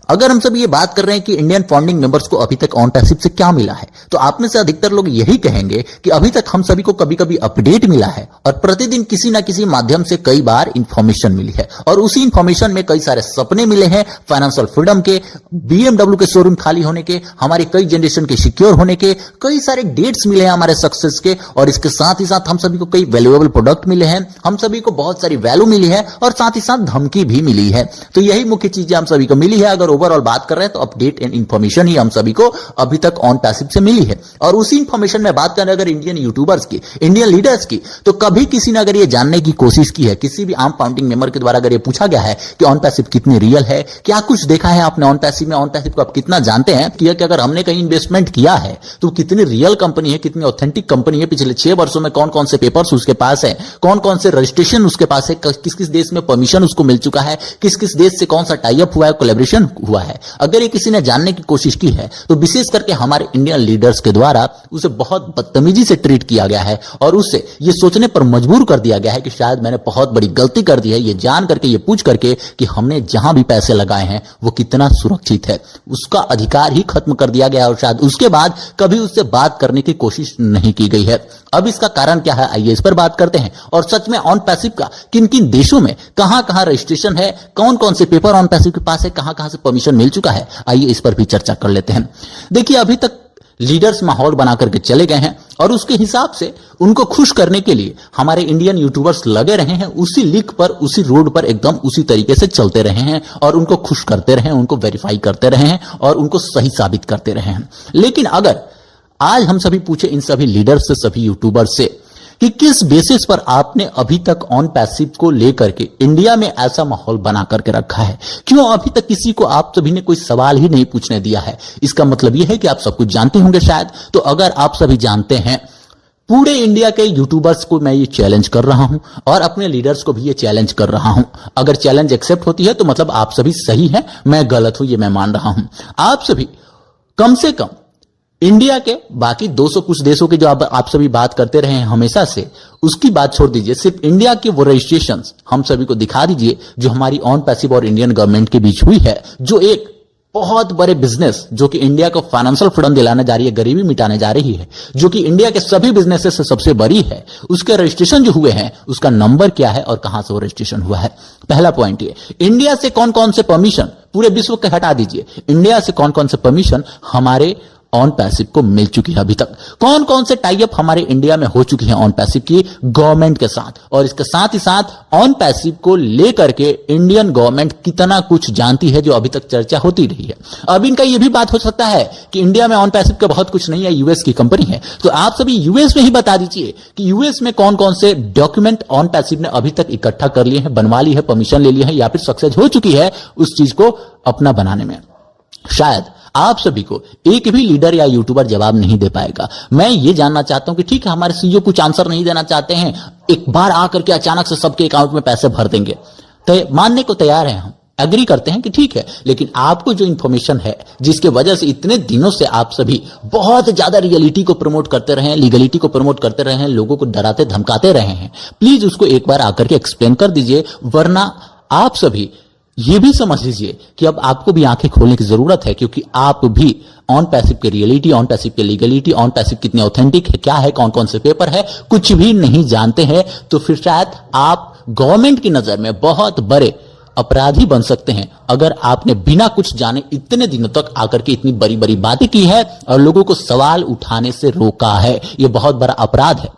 अगर हम सब ये बात कर रहे हैं कि इंडियन फाउंडिंग मेंबर्स को अभी तक ऑन पैसिव से क्या मिला है, तो आप में से अधिकतर लोग यही कहेंगे कि अभी तक हम सभी को कभी कभी अपडेट मिला है और प्रतिदिन किसी ना किसी माध्यम से कई बार इंफॉर्मेशन मिली है, और उसी इंफॉर्मेशन में कई सारे सपने मिले हैं फाइनेंशियल फ्रीडम के, BMW के शोरूम खाली होने के, हमारे कई जनरेशन के सिक्योर होने के, कई सारे डेट्स मिले हैं हमारे सक्सेस के, और इसके साथ ही साथ हम सभी को कई वैल्यूएबल प्रोडक्ट मिले हैं, हम सभी को बहुत सारी वैल्यू मिली है और साथ ही साथ धमकी भी मिली है। तो यही मुख्य चीजें हम सभी को मिली है। अगर ओवरऑल बात कर रहे हैं तो अपडेट एंड इंफॉर्मेशन ही हम सभी को अभी तक ऑन पैसिव से मिली है। और उसी इंफॉर्मेशन में बात करें अगर इंडियन यूट्यूबर्स की, इंडियन लीडर्स की, तो कभी किसी ने अगर ये जानने की कोशिश की है, किसी भी आम फाउंडिंग मेंबर के द्वारा अगर ये पूछा गया है कि ऑन पैसिव कितनी रियल है, क्या कुछ देखा है आपने ऑन पैसिव में, ऑन पैसिव को आप कितना जानते हैं कि अगर हमने कहीं इन्वेस्टमेंट किया है तो कितनी रियल कंपनी है, कितनी ऑथेंटिक कंपनी है, पिछले 6 वर्षों में कौन कौन से पेपर्स उसके पास है, कौन कौन से रजिस्ट्रेशन उसके पास है, किस किस देश में परमिशन उसको मिल चुका है, किस किस देश से कौन सा टाई अप हुआ है, कोलैबोरेशन हुआ है। अगर ये किसी ने जानने की कोशिश की है तो विशेष करके हमारे इंडियन लीडर्स के द्वारा उसे बहुत बदतमीजी से ट्रीट किया गया है और उससे ये सोचने पर मजबूर कर दिया गया है कि शायद मैंने बहुत बड़ी गलती कर दी है, ये जान करके, ये पूछ करके कि हमने जहां भी पैसे लगाए हैं वो कितना सुरक्षित है, उसका अधिकार ही खत्म कर दिया गया और शायद उसके बाद कभी उससे बात करने की कोशिश नहीं की गई है। अब इसका कारण क्या है, आइए इस पर बात करते हैं। और सच में ऑन पैसिव का किन किन देशों में कहां कहां रजिस्ट्रेशन है, कौन कौन से पेपर ऑन पैसिव के पास है, कहां कहां से परमिशन मिल चुका है, आइए इस पर भी चर्चा कर लेते हैं। देखिए, अभी तक लीडर्स माहौल बना करके चले गए हैं और उसके हिसाब से उनको खुश करने के लिए हमारे इंडियन यूट्यूबर्स लगे रहे हैं, उसी लिंक पर, उसी रोड पर एकदम उसी तरीके से चलते रहे हैं और उनको खुश करते रहे हैं, उनको वेरीफाई करते रहे हैं और उनको सही साबित करते रहे हैं। लेकिन अगर आज हम सभी पूछे इन सभी लीडर्स से, सभी यूट्यूबर्स से कि किस बेसिस पर आपने अभी तक ऑन पैसिव को लेकर के इंडिया में ऐसा माहौल बना करके रखा है, क्यों अभी तक किसी को आप सभी ने कोई सवाल ही नहीं पूछने दिया है, इसका मतलब यह है कि आप सब कुछ जानते होंगे शायद। तो अगर आप सभी जानते हैं, पूरे इंडिया के यूट्यूबर्स को मैं ये चैलेंज कर रहा हूं और अपने लीडर्स को भी ये चैलेंज कर रहा हूं। अगर चैलेंज एक्सेप्ट होती है तो मतलब आप सभी सही हैं, मैं गलत हूं, ये मैं मान रहा हूं। आप सभी कम से कम इंडिया के बाकी 200 कुछ देशों के जो आप सभी बात करते रहे हैं हमेशा से, उसकी बात छोड़ दीजिए, सिर्फ इंडिया के वो रजिस्ट्रेशंस हम सभी को दिखा दीजिए जो हमारी ऑन पैसिव और इंडियन गवर्नमेंट के बीच हुई है, जो एक बहुत बड़े बिजनेस जो कि इंडिया को फाइनेंशियल फ्रीडम दिलाने जा रही है, गरीबी मिटाने जा रही है, जो कि इंडिया के सभी बिजनेसेस से सबसे बड़ी है, उसके रजिस्ट्रेशन जो हुए हैं उसका नंबर क्या है और कहां से वो रजिस्ट्रेशन हुआ है। पहला पॉइंट ये, इंडिया से कौन कौन से परमिशन, पूरे विश्व के हटा दीजिए, इंडिया से कौन कौन से परमिशन हमारे ऑन पैसिव को मिल चुकी है अभी तक, कौन कौन से टाई अप हमारे इंडिया में हो चुकी है ऑन पैसिव की गवर्नमेंट के साथ, और इसके साथ ही साथ ऑन पैसिव को लेकर के इंडियन गवर्नमेंट कितना कुछ जानती है जो अभी तक चर्चा होती रही है। अब इनका यह भी बात हो सकता है कि इंडिया में ऑन पैसिव का बहुत कुछ नहीं है, यूएस की कंपनी है, तो आप सभी यूएस में ही बता दीजिए कि यूएस में कौन कौन से डॉक्यूमेंट ऑन पैसिव ने अभी तक इकट्ठा कर लिए हैं, बनवा ली है, परमिशन ले लिया है या फिर सक्सेस हो चुकी है उस चीज को अपना बनाने में। शायद आप सभी को एक भी लीडर या यूट्यूबर जवाब नहीं दे पाएगा। मैं ये जानना चाहता हूं कि ठीक है, हमारे सीईओ कुछ आंसर नहीं देना चाहते हैं, एक बार आकर के अचानक से सबके अकाउंट में पैसे भर देंगे, तो मानने को तैयार हैं, हम एग्री करते हैं कि ठीक है, लेकिन आपको जो इंफॉर्मेशन है जिसके वजह से इतने दिनों से आप सभी बहुत ज्यादा रियलिटी को प्रमोट करते रहे हैं, लीगलिटी को प्रमोट करते रहे हैं, लोगों को डराते धमकाते रहे हैं, प्लीज उसको एक बार आकर के एक्सप्लेन कर दीजिए, वरना आप सभी ये भी समझ लीजिए कि अब आपको भी आंखें खोलने की जरूरत है, क्योंकि आप भी ऑन पैसिव की रियलिटी, ऑन पैसिव की लीगलिटी, ऑन पैसिव कितनी ऑथेंटिक है, क्या है, कौन कौन से पेपर है, कुछ भी नहीं जानते हैं। तो फिर शायद आप गवर्नमेंट की नजर में बहुत बड़े अपराधी बन सकते हैं अगर आपने बिना कुछ जाने इतने दिनों तक आकर के इतनी बड़ी बड़ी बातें की है और लोगों को सवाल उठाने से रोका है। यह बहुत बड़ा अपराध है।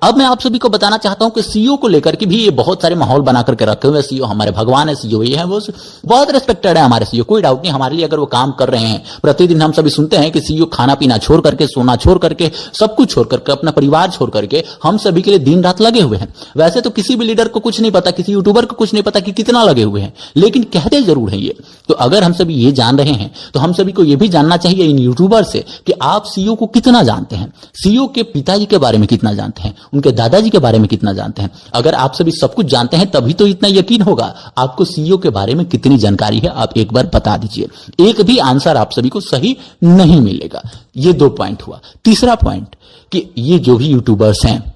अब मैं आप सभी को बताना चाहता हूं कि सीईओ को लेकर के भी ये बहुत सारे माहौल बना करके रखे हुए, सीईओ हमारे भगवान है, सीईओ ये है, वो बहुत रेस्पेक्टेड है हमारे सीईओ, कोई डाउट नहीं हमारे लिए अगर वो काम कर रहे हैं। प्रतिदिन हम सभी सुनते हैं कि सीईओ खाना पीना छोड़ करके, सोना छोड़ करके, सब कुछ छोड़ करके, अपना परिवार छोड़ करके हम सभी के लिए दिन रात लगे हुए हैं। वैसे तो किसी भी लीडर को कुछ नहीं पता, किसी यूट्यूबर को कुछ नहीं पता कि कितना लगे हुए हैं, लेकिन कहते जरूर हैं ये। तो अगर हम सभी ये जान रहे हैं तो हम सभी को ये भी जानना चाहिए इन यूट्यूबर से कि आप सीईओ को कितना जानते हैं, सीईओ के पिताजी के बारे में कितना जानते हैं, उनके दादाजी के बारे में कितना जानते हैं। अगर आप सभी सब कुछ जानते हैं तभी तो इतना यकीन होगा। आपको सीईओ के बारे में कितनी जानकारी है आप एक बार बता दीजिए। एक भी आंसर आप सभी को सही नहीं मिलेगा। ये 2 पॉइंट हुआ। तीसरा पॉइंट कि ये जो भी यूट्यूबर्स हैं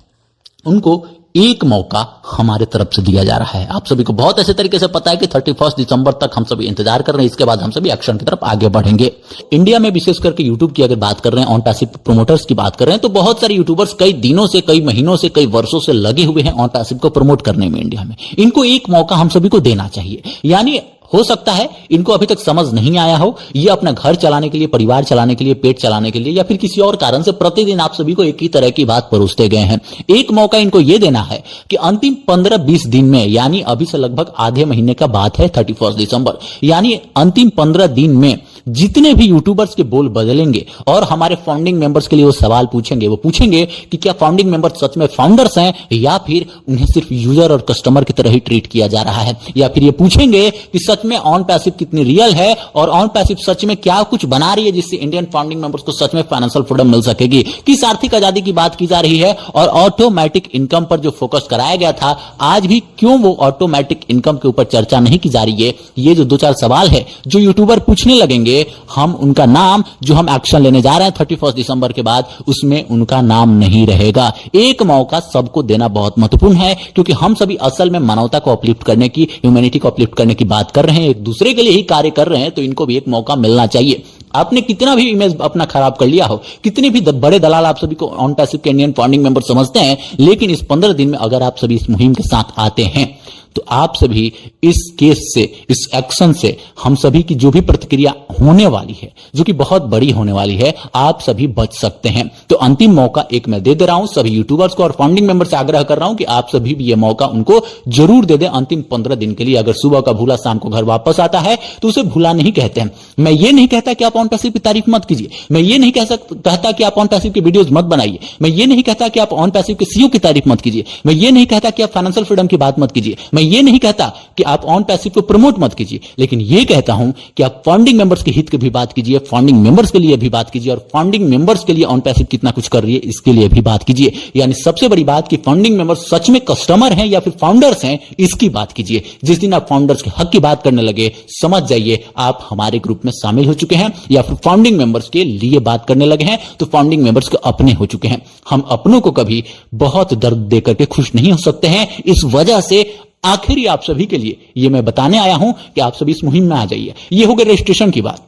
उनको एक मौका हमारे तरफ से दिया जा रहा है। आप सभी को बहुत अच्छे तरीके से पता है कि 31 दिसंबर तक हम सभी इंतजार कर रहे हैं, इसके बाद हम सभी एक्शन की तरफ आगे बढ़ेंगे। इंडिया में विशेष करके यूट्यूब की अगर बात कर रहे हैं, ऑन पैसिव प्रोमोटर्स की बात कर रहे हैं, तो बहुत सारे यूट्यूबर्स कई दिनों से, कई महीनों से, कई वर्षों से लगे हुए हैं ऑन पैसिव को प्रमोट करने में इंडिया में। इनको एक मौका हम सभी को देना चाहिए। यानी हो सकता है इनको अभी तक समझ नहीं आया हो, ये अपना घर चलाने के लिए, परिवार चलाने के लिए, पेट चलाने के लिए या फिर किसी और कारण से प्रतिदिन आप सभी को एक ही तरह की बात परोसते गए हैं। एक मौका इनको यह देना है कि अंतिम 15-20 दिन में, यानी अभी से लगभग आधे महीने का बात है 31 दिसंबर, यानी अंतिम 15 दिन में जितने भी यूट्यूबर्स के बोल बदलेंगे और हमारे फाउंडिंग मेंबर्स के लिए वो सवाल पूछेंगे, वो पूछेंगे कि क्या फाउंडिंग मेंबर्स सच में फाउंडर्स हैं या फिर उन्हें सिर्फ यूजर और कस्टमर की तरह ही ट्रीट किया जा रहा है, या फिर ये पूछेंगे कि सच में ऑन पैसिव कितनी रियल है और ऑन पैसिव सच में क्या कुछ बना रही है जिससे इंडियन फाउंडिंग मेंबर्स को सच में फाइनेंशियल फ्रीडम मिल सकेगी। किस आर्थिक आजादी की बात की जा रही है और ऑटोमेटिक इनकम पर जो फोकस कराया गया था, आज भी क्यों वो ऑटोमेटिक इनकम के ऊपर चर्चा नहीं की जा रही है। ये जो 2-4 सवाल है जो यूट्यूबर पूछने लगेंगे, हम उनका नाम, जो हम एक्शन लेने जा रहे हैं 31 दिसंबर के बाद, उसमें उनका नाम नहीं रहेगा। एक मौका सबको देना बहुत महत्वपूर्ण है, क्योंकि हम सभी असल में मानवता को अपलिफ्ट करने की, ह्यूमैनिटी को अपलिफ्ट करने की बात कर रहे हैं, एक दूसरे के लिए ही कार्य कर रहे हैं, तो इनको भी एक मौका मिलना चाहिए। आपने कितना भी इमेज अपना खराब कर लिया हो, कितने भी बड़े दलाल आप सभी को ऑन पैसिव के इंडियन फाउंडिंग मेंबर समझते हैं, लेकिन इस 15 दिन में अगर आप सभी इस मुहिम के साथ आते हैं तो आप सभी इस केस से, इस एक्शन से हम सभी की जो भी प्रतिक्रिया होने वाली है, जो कि बहुत बड़ी होने वाली है, आप सभी बच सकते हैं। तो अंतिम मौका एक मैं दे रहा हूं सभी यूट्यूबर्स को और फाउंडिंग मेंबर से आग्रह कर रहा हूं कि आप सभी भी यह मौका उनको जरूर दे दें अंतिम 15 दिन के लिए। अगर सुबह का भूला शाम को घर वापस आता है तो उसे भूला नहीं कहते हैं। मैं ये नहीं कहता कि आप ऑन पैसिव की तारीफ मत कीजिए, मैं ये नहीं कहता कि आप ऑन पैसिव की वीडियोज मत बनाइए, मैं ये नहीं कहता कि आप ऑन पैसिव के सीईओ की तारीफ मत कीजिए, मैं ये नहीं कहता कि आप फाइनेंशियल फ्रीडम की बात मत कीजिए, मैं ये नहीं कहता कि आप ऑन पैसिव को प्रमोट मत कीजिए, लेकिन यह कहता हूं कि आप फाउंडिंग मेंबर्स के हित की भी बात कीजिए, फाउंडिंग मेंबर्स के लिए भी बात कीजिए और फाउंडिंग मेंबर्स के लिए ऑन पैसिव कितना कुछ कर रही है इसके लिए भी बात कीजिए। यानी सबसे बड़ी बात कि फाउंडिंग मेंबर्स सच में कस्टमर हैं या फिर फाउंडर्स हैं, इसकी बात कीजिए। जिस दिन आप फाउंडर्स के हक की बात करने लगे, समझ जाइए आप हमारे ग्रुप में शामिल हो चुके हैं, या फिर फाउंडिंग मेंबर्स के लिए बात करने लगे हैं तो फाउंडिंग मेंबर्स के अपने हो चुके हैं। हम अपनों को कभी बहुत दर्द देकर के खुश नहीं हो सकते हैं। इस वजह से आखिरी आप सभी के लिए ये मैं बताने आया हूं कि आप सभी इस मुहिम में आ जाइए। ये हो गई रजिस्ट्रेशन की बात।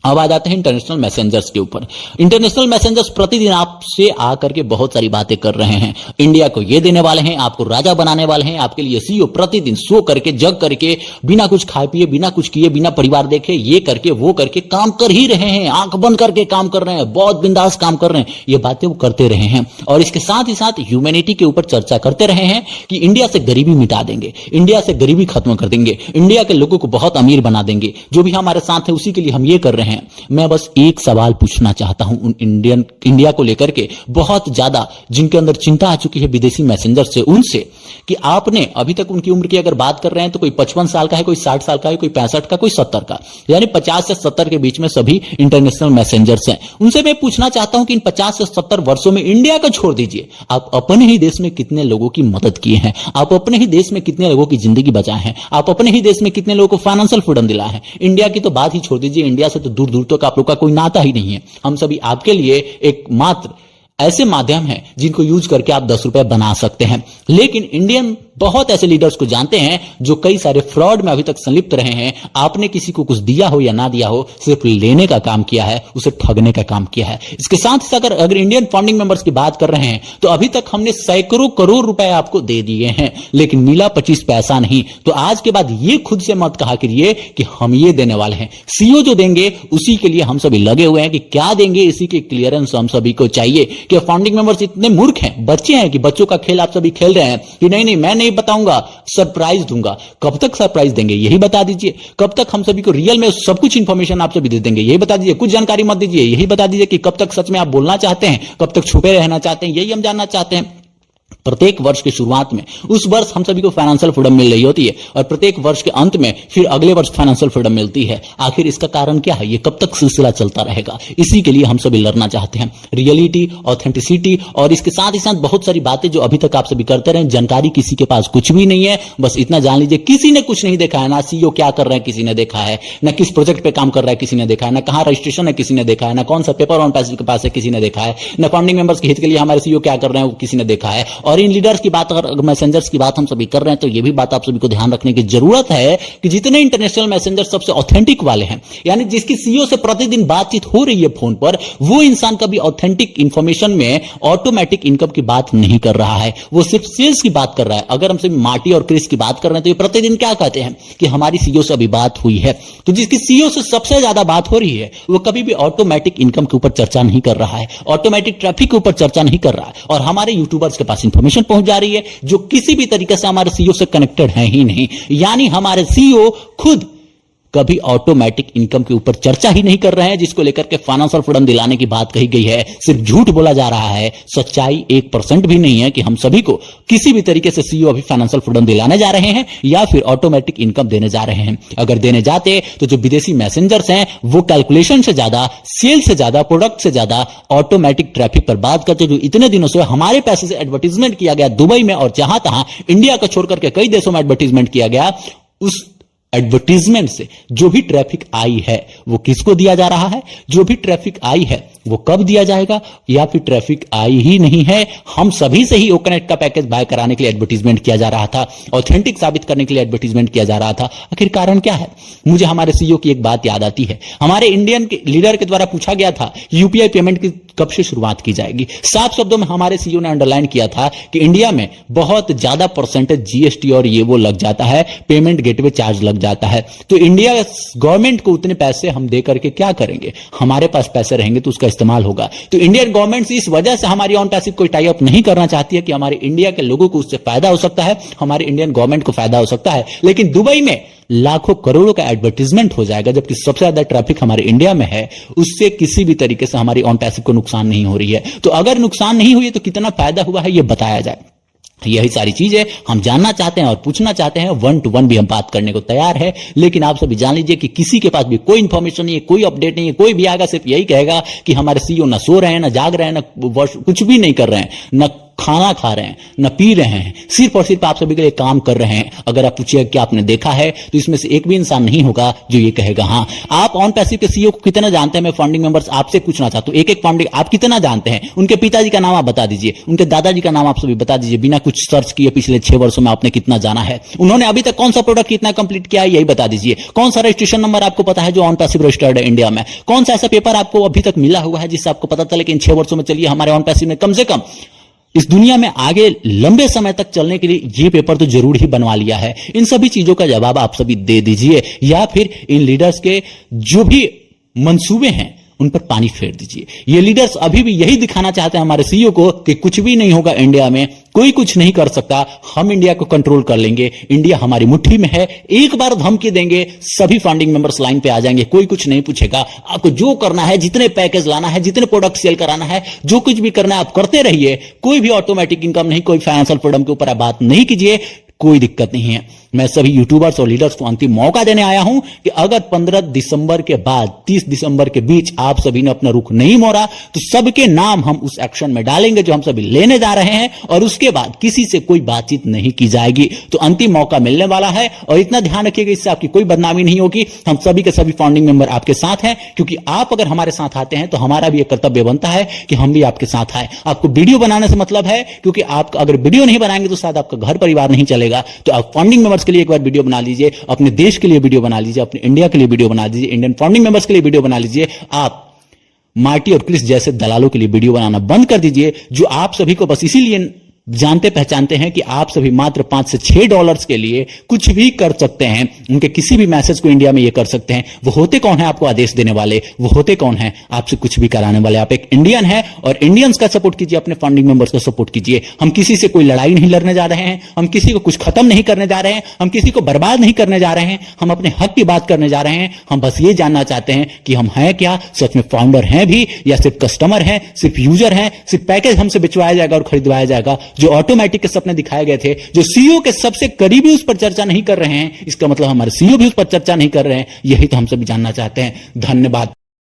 अब आ जाते हैं इंटरनेशनल मैसेंजर्स के ऊपर। इंटरनेशनल मैसेंजर्स प्रतिदिन आपसे आकर के बहुत सारी बातें कर रहे हैं, इंडिया को ये देने वाले हैं, आपको राजा बनाने वाले हैं, आपके लिए सीईओ प्रतिदिन सो करके, जग करके, बिना कुछ खाए पिए, बिना कुछ किए, बिना परिवार देखे, ये करके वो करके काम कर ही रहे हैं, आंख बंद करके काम कर रहे हैं, बहुत बिंदास काम कर रहे हैं। ये बातें वो करते रहे हैं और इसके साथ ही साथ ह्यूमैनिटी के ऊपर चर्चा करते रहे हैं कि इंडिया से गरीबी मिटा देंगे, इंडिया से गरीबी खत्म कर देंगे, इंडिया के लोगों को बहुत अमीर बना देंगे, जो भी हमारे साथ है उसी के लिए हम ये कर रहे हैं। मैं बस एक सवाल पूछना चाहता हूं उन इंडिया को लेकर के बहुत ज्यादा जिनके अंदर चिंता आ चुकी है विदेशी मैसेंजर से, उनसे कि आपने अभी तक उनकी उम्र की अगर बात कर रहे हैं तो कोई 55 साल का है, कोई 60 साल का है, कोई 65 का, कोई 70 का, यानी 50 से 70 के बीच में सभी इंटरनेशनल मैसेंजर्स हैं। उनसे मैं पूछना चाहता हूं कि इन 50 से 70 वर्षों में इंडिया का छोड़ दीजिए, आप अपने ही देश में कितने लोगों की मदद किए हैं, आप अपने ही देश में कितने लोगों की जिंदगी बचाए हैं, आप अपने ही देश में कितने लोगों को फाइनेंशियल फ्रीडम दिलाए हैं। इंडिया की तो बात ही छोड़ दीजिए, इंडिया से तो दूर दूर तक आप लोग का कोई नाता ही नहीं है। हम सभी आपके लिए एक मात्र ऐसे माध्यम हैं जिनको यूज करके आप 10 रुपए बना सकते हैं। लेकिन इंडियन बहुत ऐसे लीडर्स को जानते हैं जो कई सारे फ्रॉड में अभी तक संलिप्त रहे हैं। आपने किसी को कुछ दिया हो या ना दिया हो, सिर्फ लेने का काम किया है, उसे ठगने का काम किया है। इसके साथ ही अगर इंडियन फाउंडिंग मेंबर्स की बात कर रहे हैं तो अभी तक हमने सैकड़ों करोड़ रुपए आपको दे दिए हैं, लेकिन मिला 25 पैसा नहीं। तो आज के बाद ये खुद से मत कहा करिए कि हम ये देने वाले हैं। सीईओ जो देंगे उसी के लिए हम सभी लगे हुए हैं कि क्या देंगे, इसी की क्लियरेंस हम सभी को चाहिए। कि फाउंडिंग मेंबर्स इतने मूर्ख हैं, बच्चे हैं कि बच्चों का खेल आप सभी खेल रहे हैं कि नहीं मैं नहीं बताऊंगा, सरप्राइज दूंगा। कब तक सरप्राइज देंगे यही बता दीजिए। कब तक हम सभी को रियल में सब कुछ इंफॉर्मेशन आप सभी दे देंगे यही बता दीजिए। कुछ जानकारी मत दीजिए, यही बता दीजिए कि कब तक सच में आप बोलना चाहते हैं, कब तक छुपे रहना चाहते हैं, यही हम जानना चाहते हैं। प्रत्येक वर्ष की शुरुआत में उस वर्ष हम सभी को फाइनेंशियल फ्रीडम मिल रही होती है और प्रत्येक वर्ष के अंत में फिर अगले वर्ष फाइनेंशियल फ्रीडम मिलती है। आखिर इसका कारण क्या है? ये कब तक सिलसिला चलता रहेगा? इसी के लिए हम सभी लड़ना चाहते हैं। रियलिटी, ऑथेंटिसिटी और इसके साथ ही साथ बहुत सारी बातें जो अभी तक आप सभी करते रहे। जानकारी किसी के पास कुछ भी नहीं है, बस इतना जान लीजिए किसी ने कुछ नहीं देखा है। ना सीईओ क्या कर रहे हैं किसी ने देखा है, ना किस प्रोजेक्ट पे काम कर रहा है किसी ने देखा है, ना कहां रजिस्ट्रेशन है किसी ने देखा है, ना कौन सा पेपर ऑन पैसिव के पास है किसी ने देखा है, ना फाउंडिंग मेंबर्स के हित के लिए हमारे सीईओ क्या कर रहे हैं वो किसी ने देखा है। और और इन लीडर्स की बात, अगर मैसेंजर्स की बात हम सभी कर रहे हैं, तो ये भी बात आप सभी को ध्यान रखने की जरूरत है कि जितने इंटरनेशनल मैसेंजर सबसे ऑथेंटिक वाले हैं, यानी जिसकी सीईओ से प्रतिदिन बातचीत हो रही है फोन पर, वो इंसान कभी ऑथेंटिक इंफॉर्मेशन में ऑटोमेटिक इनकम की बात नहीं कर रहा है, वो सिर्फ सेल्स की बात कर रहा है। अगर हमसे मार्टी और क्रिस की बात कर रहे हैं तो ये प्रतिदिन क्या कहते हैं कि हमारी सीईओ से अभी बात हुई है। तो जिसकी सीईओ से सबसे ज्यादा बात हो रही है वो कभी भी ऑटोमेटिक इनकम के ऊपर चर्चा नहीं कर रहा है, ऑटोमेटिक ट्रैफिक के ऊपर चर्चा नहीं कर रहा है, और हमारे यूट्यूबर्स के पास इंफॉर्मेशन पहुंच जा रही है जो किसी भी तरीके से हमारे सीईओ से कनेक्टेड है ही नहीं। यानी हमारे सीईओ खुद कभी ऑटोमेटिक इनकम के ऊपर चर्चा ही नहीं कर रहे हैं, जिसको लेकर के फाइनेंशियल फ्रीडम दिलाने की बात कही गई है। सिर्फ झूठ बोला जा रहा है, सच्चाई 1% भी नहीं है कि हम सभी को किसी भी तरीके से सीईओ अभी फाइनेंशियल फ्रीडम दिलाने जा रहे हैं या फिर ऑटोमेटिक इनकम देने जा रहे हैं। अगर देने जाते तो जो विदेशी मैसेंजर्स हैं वो कैलकुलेशन से ज्यादा, सेल से ज्यादा, प्रोडक्ट से ज्यादा ऑटोमेटिक ट्रैफिक पर बात करते, जो इतने दिनों से हमारे पैसे से एडवर्टीजमेंट किया गया दुबई में और जहां तहां इंडिया को छोड़कर के कई देशों में एडवर्टीजमेंट किया गया। उस एडवर्टीजमेंट से जो भी ट्रैफिक आई है वो किसको दिया जा रहा है, जो भी ट्रैफिक आई है वो कब दिया जाएगा, या फिर ट्रैफिक आई ही नहीं है, हम सभी से ही ओकनेट का पैकेज बाय कराने के लिए एडवर्टीजमेंट किया जा रहा था, ऑथेंटिक साबित करने के लिए एडवर्टीजमेंट किया जा रहा था। आखिर कारण क्या है? मुझे हमारे सीईओ की एक बात याद आती है। हमारे इंडियन लीडर के द्वारा पूछा गया था यूपीआई पेमेंट की कब से शुरुआत की जाएगी। साफ शब्दों में हमारे सीईओ ने अंडरलाइन किया था कि इंडिया में बहुत ज्यादा परसेंटेज जीएसटी और ये वो लग जाता है, पेमेंट गेटवे चार्ज लग जाता है, तो इंडिया गवर्नमेंट को उतने पैसे हम दे करके क्या करेंगे, हमारे पास पैसे रहेंगे तो उसका इस्तेमाल होगा। तो इंडियन गवर्नमेंट इस वजह से हमारी ऑन टैक्स कोई टाई अप नहीं करना चाहती है कि हमारे इंडिया के लोगों को उससे फायदा हो सकता है, हमारे इंडियन गवर्नमेंट को फायदा हो सकता है। लेकिन दुबई में लाखों करोड़ों का एडवर्टीजमेंट हो जाएगा, जबकि सबसे ज्यादा ट्रैफिक हमारे इंडिया में है, उससे किसी भी तरीके से हमारी ऑन टैक्स को नुकसान नहीं हो रही है। तो अगर नुकसान नहीं हुई तो कितना फायदा हुआ है ये बताया जाए। यही सारी चीजें हम जानना चाहते हैं और पूछना चाहते हैं। 1 to 1 भी हम बात करने को तैयार है, लेकिन आप सभी जान लीजिए कि किसी के पास भी कोई इंफॉर्मेशन नहीं है, कोई अपडेट नहीं है, कोई भी आएगा सिर्फ यही कहेगा कि हमारे सीईओ ना सो रहे हैं, ना जाग रहे हैं, ना कुछ भी नहीं कर रहे हैं, ना खाना खा रहे हैं, न पी रहे हैं, सिर्फ और सिर्फ आप सभी के लिए काम कर रहे हैं। अगर आप पूछिएगा कि आपने देखा है तो इसमें से एक भी इंसान नहीं होगा जो ये कहेगा। हाँ, आप ऑन पैसिव के सीईओ को कितना जानते हैं? मैं फंडिंग मेंबर्स आपसे पूछना चाहता हूं, एक फंडिंग आप कितना जानते हैं? उनके पिताजी का नाम आप बता दीजिए, उनके दादाजी का नाम आप सभी बता दीजिए, बिना कुछ सर्च किए पिछले 6 वर्षों में आपने कितना जाना है? उन्होंने अभी तक कौन सा प्रोडक्ट कितना कंप्लीट किया है यही बता दीजिए। कौन सा रजिस्ट्रेशन नंबर आपको पता है जो ऑन पैसिव रजिस्टर्ड है इंडिया में? कौन सा ऐसा पेपर आपको अभी तक मिला हुआ है जिससे आपको पता चले कि इन 6 वर्षों में चलिए हमारे ऑन पैसिव में कम से कम इस दुनिया में आगे लंबे समय तक चलने के लिए ये पेपर तो जरूर ही बनवा लिया है। इन सभी चीजों का जवाब आप सभी दे दीजिए, या फिर इन लीडर्स के जो भी मंसूबे हैं उन पर पानी फेर दीजिए। ये लीडर्स अभी भी यही दिखाना चाहते हैं हमारे सीईओ को कि कुछ भी नहीं होगा इंडिया में, कोई कुछ नहीं कर सकता, हम इंडिया को कंट्रोल कर लेंगे, इंडिया हमारी मुट्ठी में है। एक बार धमकी देंगे, सभी फंडिंग मेंबर्स लाइन पे आ जाएंगे, कोई कुछ नहीं पूछेगा। आपको जो करना है, जितने पैकेज लाना है, जितने प्रोडक्ट सेल कराना है, जो कुछ भी करना है आप करते रहिए। कोई भी ऑटोमेटिक इनकम नहीं, कोई फाइनेंशियल फ्रीडम के ऊपर आप बात नहीं कीजिए, कोई दिक्कत नहीं है। मैं सभी यूट्यूबर्स और लीडर्स को अंतिम मौका देने आया हूं कि अगर 15 दिसंबर के बाद 30 दिसंबर के बीच आप सभी ने अपना रुख नहीं मोड़ा तो सबके नाम हम उस एक्शन में डालेंगे जो हम सभी लेने जा रहे हैं, और उसके बाद किसी से कोई बातचीत नहीं की जाएगी। तो अंतिम मौका मिलने वाला है, और इतना ध्यान रखिएगा इससे आपकी कोई बदनामी नहीं होगी। हम सभी के सभी फाउंडिंग मेंबर आपके साथ हैं, क्योंकि आप अगर हमारे साथ आते हैं तो हमारा भी एक कर्तव्य बनता है कि हम भी आपके साथ आए। आपको वीडियो बनाने से मतलब है, क्योंकि आप अगर वीडियो नहीं बनाएंगे तो शायद आपका घर परिवार नहीं चलेगा। तो आप फंडिंग मेंबर्स के लिए एक बार वीडियो बना लीजिए, अपने देश के लिए वीडियो बना लीजिए, अपने इंडिया के लिए वीडियो बना लीजिए, इंडियन फंडिंग मेंबर्स के लिए वीडियो बना लीजिए। आप मार्टी और क्रिस जैसे दलालों के लिए वीडियो बनाना बंद कर दीजिए, जो आप सभी को बस इसीलिए जानते पहचानते हैं कि आप सभी मात्र $5 से $6 के लिए कुछ भी कर सकते हैं। उनके किसी भी मैसेज को इंडिया में ये कर सकते हैं। वो होते कौन है आपको आदेश देने वाले? वो होते कौन है आपसे कुछ भी कराने वाले? आप एक इंडियन है, और इंडियंस का सपोर्ट कीजिए, अपने फंडिंग मेंबर्स का सपोर्ट कीजिए। हम किसी से कोई लड़ाई नहीं लड़ने जा रहे हैं, हम किसी को कुछ खत्म नहीं करने जा रहे हैं, हम किसी को बर्बाद नहीं करने जा रहे हैं, हम अपने हक की बात करने जा रहे हैं। हम बस ये जानना चाहते हैं कि हम हैं क्या, सच में फाउंडर हैं भी, या सिर्फ कस्टमर हैं, सिर्फ यूजर हैं, सिर्फ पैकेज हमसे बिचवाया जाएगा और खरीदवाया जाएगा। जो ऑटोमेटिक के सपने दिखाए गए थे, जो सीईओ के सबसे करीबी उस पर चर्चा नहीं कर रहे हैं, इसका मतलब हमारे सीईओ भी उस पर चर्चा नहीं कर रहे हैं। यही तो हम सभी जानना चाहते हैं। धन्यवाद।